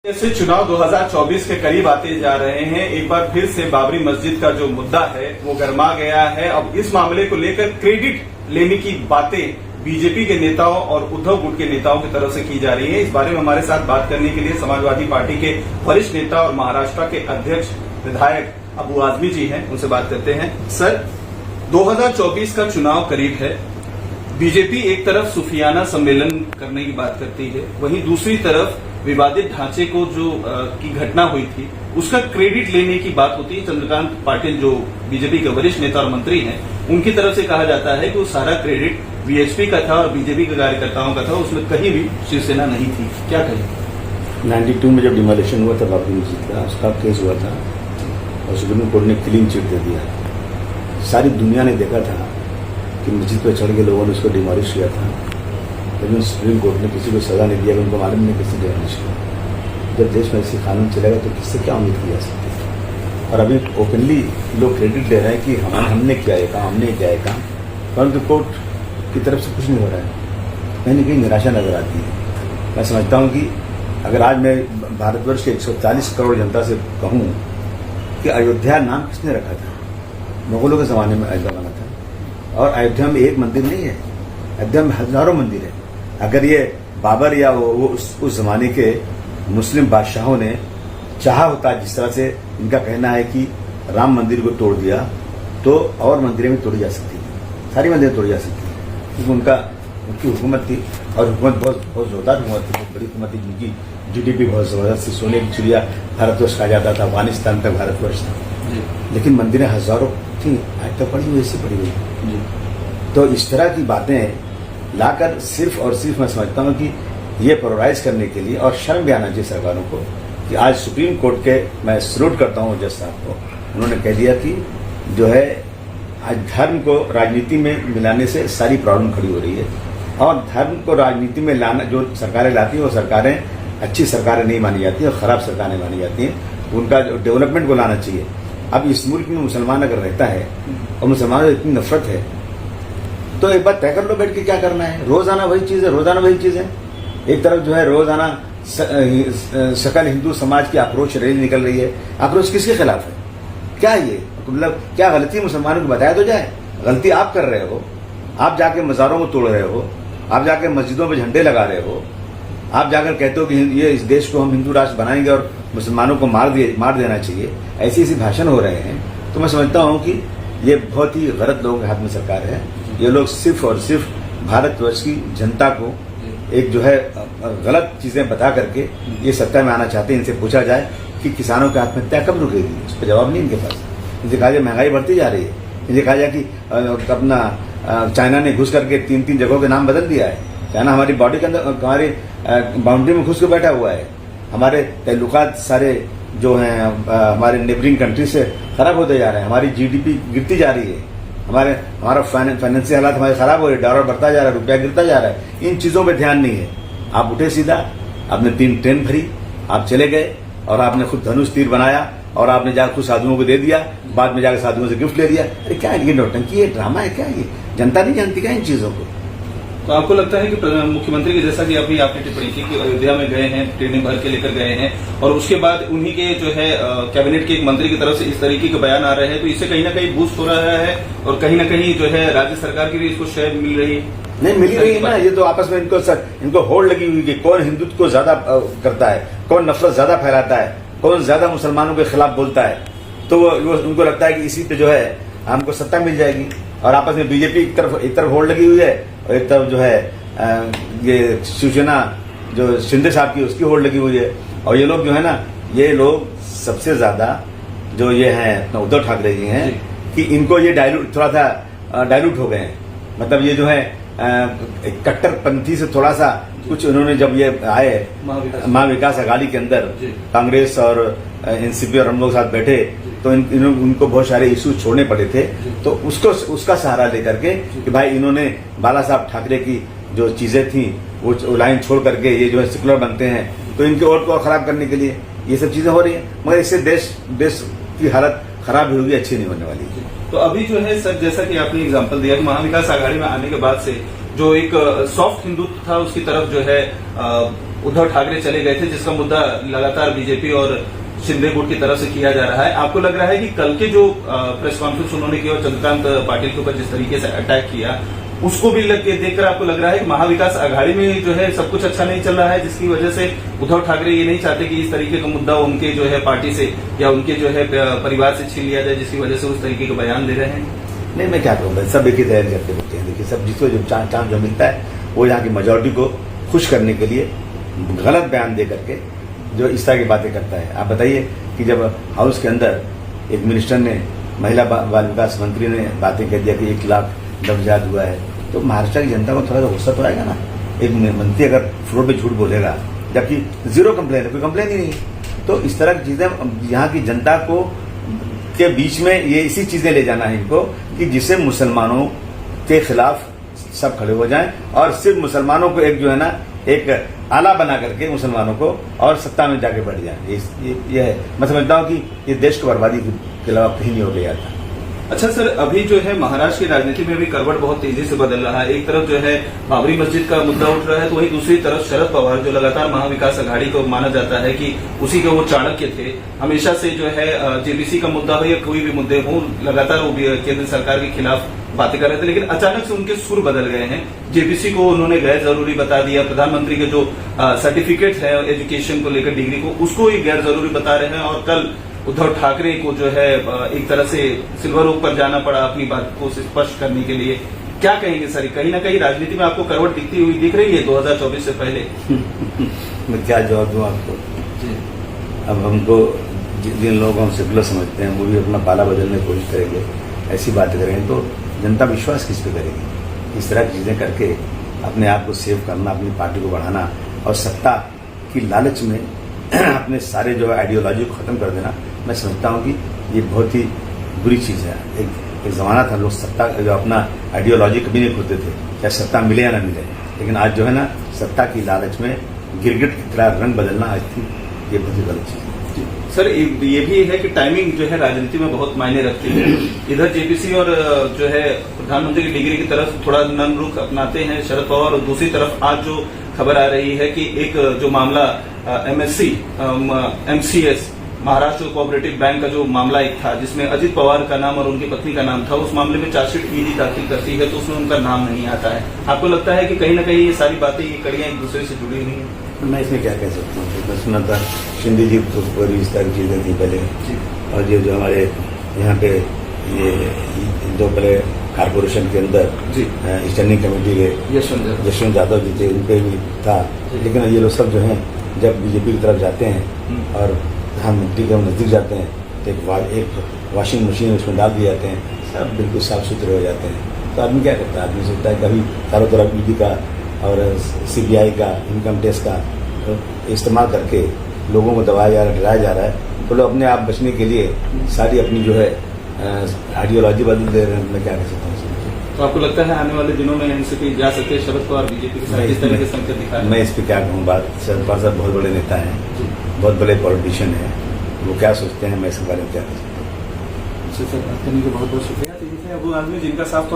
जैसे चुनाव 2024 के करीब आते जा रहे हैं, एक बार फिर से बाबरी मस्जिद का जो मुद्दा है वो गर्मा गया है। अब इस मामले को लेकर क्रेडिट लेने की बातें बीजेपी के नेताओं और उद्धव गुट के नेताओं की तरफ से की जा रही है। इस बारे में हमारे साथ बात करने के लिए समाजवादी पार्टी के वरिष्ठ नेता और महाराष्ट्र के अध्यक्ष विधायक अबू आजमी जी हैं, उनसे बात करते हैं। सर, 2024 का चुनाव करीब है। बीजेपी एक तरफ सुफियाना सम्मेलन करने की बात करती है, वहीं दूसरी तरफ विवादित ढांचे को जो की घटना हुई थी उसका क्रेडिट लेने की बात होती है। चंद्रकांत पाटिल जो बीजेपी के वरिष्ठ नेता और मंत्री हैं, उनकी तरफ से कहा जाता है कि वो सारा क्रेडिट वीएचपी का था और बीजेपी के कार्यकर्ताओं का था, उसमें कहीं भी शिवसेना नहीं थी। क्या कहें? 92 में जब डिमोलिशन हुआ था बाबरी मस्जिद का, उसका केस हुआ था और सुप्रीम कोर्ट ने क्लीन चिट दे दिया। सारी दुनिया ने देखा था कि मस्जिद पर चढ़ के लोगों ने उसको डिमोलिश किया था, लेकिन सुप्रीम कोर्ट ने किसी को सजा नहीं दिया, उनको मालूम नहीं किसी डिमोलिश किया। जब देश में ऐसी कानून चलेगा तो किससे क्या उम्मीद की जा सकती है? और अभी ओपनली लोग क्रेडिट ले रहे हैं कि हमने किया है काम, हमने किया है काम, परंतु कोर्ट की तरफ से कुछ नहीं हो रहा है। कहीं न कहीं निराशा नजर आती है। मैं समझता हूँ कि अगर आज मैं भारतवर्ष के 140 करोड़ जनता से कहूँ कि अयोध्या नाम किसने रखा था? मुगलों के जमाने में अयोध्या बना था, और अयोध्या में एक मंदिर नहीं है, अयोध्या में हजारों मंदिर है। अगर ये बाबर या वो उस जमाने के मुस्लिम बादशाहों ने चाहा होता, जिस तरह से इनका कहना है कि राम मंदिर को तोड़ दिया, तो और मंदिरें भी तोड़ी जा सकती थी, सारी मंदिरें तोड़ी जा सकती थी, क्योंकि उनकी हुकूमत थी और हुकूमत बहुत जोरदार हुकूमत थी, बहुत बड़ी हुकूमत थी, जिनकी जीडीपी बहुत जबरदस्त थी। सोने की चिड़िया भारतवर्ष कहा जाता था, अफगानिस्तान तक भारतवर्ष था, लेकिन मंदिरें हजारों थी, आज तक पड़ी हुई ऐसी पड़ी हुई। तो इस तरह की बातें लाकर सिर्फ और सिर्फ मैं समझता हूँ कि ये पोलराइज करने के लिए, और शर्म भी आना चाहिए सरकारों को कि आज सुप्रीम कोर्ट के मैं सल्यूट करता हूँ जज साहब को, उन्होंने कह दिया कि जो है आज धर्म को राजनीति में मिलाने से सारी प्रॉब्लम खड़ी हो रही है, और धर्म को राजनीति में लाना जो सरकारें लाती हैं वो सरकारें अच्छी सरकारें नहीं मानी जाती और खराब सरकारें मानी जाती हैं। उनका जो डेवलपमेंट को लाना चाहिए। अब इस मुल्क में मुसलमान अगर रहता है और मुसलमानों से इतनी नफरत है, तो एक बार तय कर लो बैठ के क्या करना है। रोजाना वही चीज है, रोजाना वही चीज है। एक तरफ जो है रोजाना सकल हिंदू समाज की आक्रोश रैली निकल रही है। आक्रोश किसके खिलाफ है? क्या है ये? मतलब क्या गलती मुसलमानों को बताया तो जाए। गलती आप कर रहे हो, आप जाके मज़ारों को तोड़ रहे हो, आप जाके मस्जिदों में झंडे लगा रहे हो, आप जाकर कहते हो कि ये इस देश को हम हिंदू राष्ट्र बनाएंगे और मुसलमानों को मार देना चाहिए। ऐसी भाषण हो रहे हैं। तो मैं समझता हूँ कि ये बहुत ही गलत लोगों के हाथ में सरकार है। ये लोग सिर्फ और सिर्फ भारतवर्ष की जनता को एक जो है गलत चीजें बता करके ये सत्ता में आना चाहते हैं। इनसे पूछा जाए कि किसानों की आत्महत्या कब रुकेगी, उस पर जवाब नहीं इनके पास। इनसे कहा जाए महंगाई बढ़ती जा रही है, इनसे कहा जाए कि अपना चाइना ने घुस करके 3 जगहों के नाम बदल दिया है। चाइना हमारी बॉर्डर के अंदर, हमारी बाउंड्री में घुस के बैठा हुआ है। हमारे ताल्लुकात सारे जो हैं हमारे नेबरिंग कंट्री से खराब होते जा रहे हैं। हमारी जीडीपी गिरती जा रही है, हमारा फाइनेंशियल हालात हमारे खराब हो रहे हैं, डॉलर बढ़ता जा रहा है, रुपया गिरता जा रहा है। इन चीजों पे ध्यान नहीं है। आप उठे सीधा, आपने 3 ट्रेन भरी, आप चले गए और आपने खुद धनुष तीर बनाया और आपने जाकर खुद साधुओं को दे दिया, बाद में जाकर साधुओं से गिफ्ट ले लिया। अरे क्या ये नौटंकी, ये ड्रामा है क्या? ये जनता नहीं जानती क्या इन चीजों को? तो आपको लगता है कि मुख्यमंत्री के जैसा कि अभी आपने टिप्पणी की कि अयोध्या में गए हैं, ट्रेनें भर के लेकर गए हैं, और उसके बाद उन्हीं के जो है कैबिनेट के एक मंत्री की तरफ से इस तरीके के बयान आ रहे हैं, तो इससे कहीं ना कहीं बूस्ट हो रहा है और कहीं ना कहीं जो है राज्य सरकार की भी इसको शेयर मिल रही है? नहीं मिल रही है ना। ये तो आपस में इनको होड़ लगी हुई कि कौन हिंदुत्व को ज्यादा करता है, कौन नफरत ज्यादा फैलाता है, कौन ज्यादा मुसलमानों के खिलाफ बोलता है। तो वो उनको लगता है कि इसी पे जो है हमको सत्ता मिल जाएगी। और आपस में बीजेपी एक तरफ होड़ लगी हुई है और एक तरफ जो है ये शिवसेना जो शिंदे साहब की उसकी होड़ लगी हुई है। और ये लोग जो है ना, ये लोग सबसे ज्यादा जो ये हैं उद्धव ठाकरे जी हैं कि इनको ये थोड़ा सा डाइल्यूट हो गए हैं। मतलब ये जो है कट्टरपंथी से थोड़ा सा कुछ उन्होंने जब ये आए महाविकास अघाड़ी के अंदर, कांग्रेस और एनसीपी और हम लोग साथ बैठे, तो उनको बहुत सारे इश्यूज छोड़ने पड़े थे। तो उसका सहारा लेकर के कि भाई इन्होंने बाला साहब ठाकरे की जो चीजें थी वो लाइन छोड़ करके ये जो है सेकुलर बनते हैं, तो इनके वोट को खराब करने के लिए ये सब चीजें हो रही है। मगर इससे देश की हालत खराब होगी, अच्छी नहीं होने वाली। तो अभी जो है सर, जैसा कि आपने एग्जांपल दिया कि महाविकास आघाड़ी में आने के बाद से जो एक सॉफ्ट हिंदुत्व था उसकी तरफ जो है उद्धव ठाकरे चले गए थे, जिसका मुद्दा लगातार बीजेपी और शिंदे गुट की तरफ से किया जा रहा है। आपको लग रहा है कि कल के जो प्रेस कॉन्फ्रेंस उन्होंने किया और चंद्रकांत पाटिल के ऊपर जिस तरीके से अटैक किया, उसको भी देखकर आपको लग रहा है कि महाविकास आघाड़ी में जो है सब कुछ अच्छा नहीं चल रहा है, जिसकी वजह से उद्धव ठाकरे ये नहीं चाहते कि इस तरीके का मुद्दा उनके जो है पार्टी से या उनके जो है परिवार से छीन लिया जाए, जिसकी वजह से उस तरीके का बयान दे रहे हैं? नहीं, मैं क्या कहूँगा, सब एक ही तैयारी करते होते हैं। देखिए, सब जिसको जो चांस जो मिलता है वो यहाँ की मेजोरिटी को खुश करने के लिए गलत बयान दे करके जो इस तरह की बातें करता है। आप बताइए कि जब हाउस के अंदर एक मिनिस्टर ने, महिला बाल विकास मंत्री ने बातें कह दिया कि 1 लाख नवजात हुआ है, तो महाराष्ट्र की जनता को थोड़ा सा गुस्सा तो आएगा ना। एक मंत्री अगर फ्लोर पे झूठ बोलेगा जबकि 0 कंप्लेन है, कोई कंप्लेन ही नहीं है, तो इस तरह की चीजें यहाँ की जनता को के बीच में ये इसी चीजें ले जाना है इनको कि जिससे मुसलमानों के खिलाफ सब खड़े हो जाएं और सिर्फ मुसलमानों को एक जो है ना एक आला बना करके मुसलमानों को और सत्ता में जाके बैठ जाए। ये है, मैं समझता हूँ कि ये देश को बर्बादी के अलावा कहीं नहीं हो गया था। अच्छा सर, अभी जो है महाराष्ट्र की राजनीति में भी करवट बहुत तेजी से बदल रहा है। एक तरफ जो है बाबरी मस्जिद का मुद्दा उठ रहा है, तो वहीं दूसरी तरफ शरद पवार जो लगातार महाविकास आघाड़ी को माना जाता है कि उसी के वो चाणक्य थे, हमेशा से जो है जेपीसी का मुद्दा हो या कोई भी मुद्दे हो, लगातार वो केंद्र सरकार के खिलाफ बातें कर रहे थे, लेकिन अचानक से उनके सुर बदल गए हैं। जेपीसी को उन्होंने गैर जरूरी बता दिया, प्रधानमंत्री के जो सर्टिफिकेट है एजुकेशन को लेकर, डिग्री को, उसको ही गैर जरूरी बता रहे हैं। और कल उद्धव ठाकरे को जो है एक तरह से सिल्वर ओक पर जाना पड़ा अपनी बात को स्पष्ट करने के लिए। क्या कहेंगे सर, कहीं ना कहीं राजनीति में आपको करवट दिख रही है 2024 से पहले? मैं क्या जवाब दूं आपको जी। अब हमको जिन लोगों को हम सेकुलर समझते हैं वो भी अपना पाला बदलने की कोशिश करेंगे, ऐसी बातें करेंगे तो जनता विश्वास किस पे करेगी? इस तरह की चीजें करके अपने आप को सेव करना, अपनी पार्टी को बढ़ाना और सत्ता की लालच में अपने सारे जो आइडियोलॉजी को खत्म कर देना, मैं समझता हूँ कि ये बहुत ही बुरी चीज है। एक जमाना था लोग सत्ता जो अपना आइडियोलॉजी कभी नहीं खोते थे, चाहे सत्ता मिले या ना मिले, लेकिन आज जो है ना सत्ता की लालच में गिरगिट की तरह रंग बदलना आज थी, ये बहुत ही गलत चीज है। सर, ये भी है कि टाइमिंग जो है राजनीति में बहुत मायने रखती है। इधर जेपीसी और जो है प्रधानमंत्री की डिग्री की तरफ थोड़ा नम रुख अपनाते हैं शरद पवार, और दूसरी तरफ आज जो खबर आ रही है कि एक जो मामला MCS महाराष्ट्र कोऑपरेटिव बैंक का जो मामला एक था, जिसमें अजित पवार का नाम और उनकी पत्नी का नाम था, उस मामले में चार्जशीट ईडी दाखिल करती है तो उसमें उनका नाम नहीं आता है। आपको लगता है कि कहीं ना कहीं ये सारी बातें, ये कड़ियां एक दूसरे से जुड़ी हुई हैं? मैं इसमें क्या कह सकता हूँ, मैं सुना था शिंदे जी तो पूरी इस तरह की चीजें थी पहले, और ये जो हमारे यहाँ पे ये जो पहले कारपोरेशन के अंदर स्टैंडिंग कमेटी के यशवंत यादव जी थे, उनपे भी था, लेकिन ये लोग सब जो है जब बीजेपी की तरफ जाते हैं और प्रधानमंत्री के नजदीक जाते हैं तो एक वॉशिंग मशीन उसमें डाल दिए जाते हैं, सब बिल्कुल साफ सुथरे हो जाते हैं। तो आदमी क्या करता है, आदमी सोचता है कभी चारों तरफ ईडी का और CBI का, इनकम टैक्स का इस्तेमाल करके लोगों को दबाया जा रहा है, डराया जा रहा है, तो लोग अपने आप बचने के लिए सारी अपनी जो है आइडियोलॉजी बदल दे रहे हैं। मैं क्या कह सकता हूँ? तो आपको लगता है आने वाले दिनों में एनसीपी जा सकते हैं शरद पवार बीजेपी के साथ, इस तरह के संकेत दिखा रहे हैं? मैं इस पर क्या कहूँ बात, शरद पवार साहब बहुत बड़े नेता हैं, बहुत बड़े पॉलिटिशियन हैं, वो क्या सोचते हैं मैं इसके बारे में क्या कह सकता हूँ। सर, आपके बहुत बहुत शुक्रिया। वो आदमी जिनका साफ